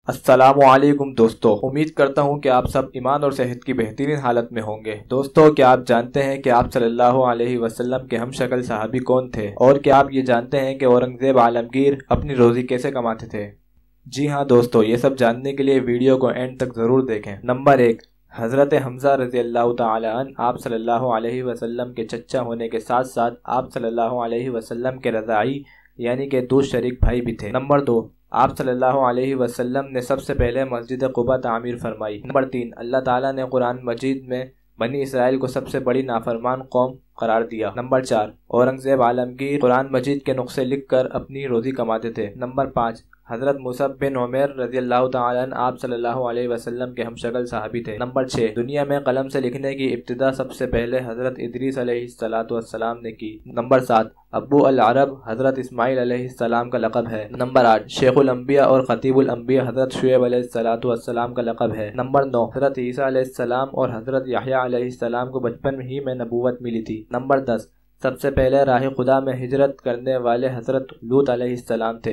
السلام علیکم دوستو، امید کرتا ہوں کہ آپ سب ایمان اور صحت کی بہترین حالت میں ہوں گے۔ دوستو، کیا آپ جانتے ہیں کہ آپ صلی اللہ علیہ وسلم کے ہم شکل صحابی کون تھے؟ اور کیا آپ یہ جانتے ہیں کہ اورنگزیب عالمگیر اپنی روزی کیسے کماتے تھے؟ جی ہاں دوستو، یہ سب جاننے کے لیے ویڈیو کو اینڈ تک ضرور دیکھیں۔ نمبر 1، حضرت حمزہ رضی اللہ تعالی عنہ آپ صلی اللہ علیہ وسلم کے چچا ہونے کے ساتھ ساتھ آپ صلی اللہ علیہ وسلم کے رضاعی یعنی کہ دودھ شریک بھائی بھی تھے۔ نمبر 2، آپ صلی اللہ علیہ وسلم نے سب سے پہلے مسجد قباء تعمیر فرمائی۔ نمبر 3، اللہ تعالیٰ نے قرآن مجید میں بنی اسرائیل کو سب سے بڑی نافرمان قوم قرار دیا۔ نمبر 4، اورنگزیب عالمگیر قرآن مجید کے نسخے لکھ کر اپنی روزی کماتے تھے۔ نمبر 5، حضرت مصعب بن عمیر رضی اللہ تعالیٰ عنہ آپ صلی اللہ علیہ وسلم کے ہم شکل صحابی تھے۔ نمبر 6، دنیا میں قلم سے لکھنے کی ابتدا سب سے پہلے حضرت ادریس علیہ السلام نے کی۔ نمبر 7، ابو العرب حضرت اسماعیل علیہ السلام کا لقب ہے۔ نمبر 8، شیخ الانبیاء اور خطیب الانبیاء حضرت شعیب علیہ السلام کا لقب ہے۔ نمبر 9، حضرت عیسیٰ علیہ السلام اور حضرت یحییٰ علیہ السلام کو بچپن ہی میں نبوت ملی تھی۔ نمبر 10، سب سے پہلے راہ خدا میں ہجرت کرنے والے حضرت لوط علیہ السلام تھے۔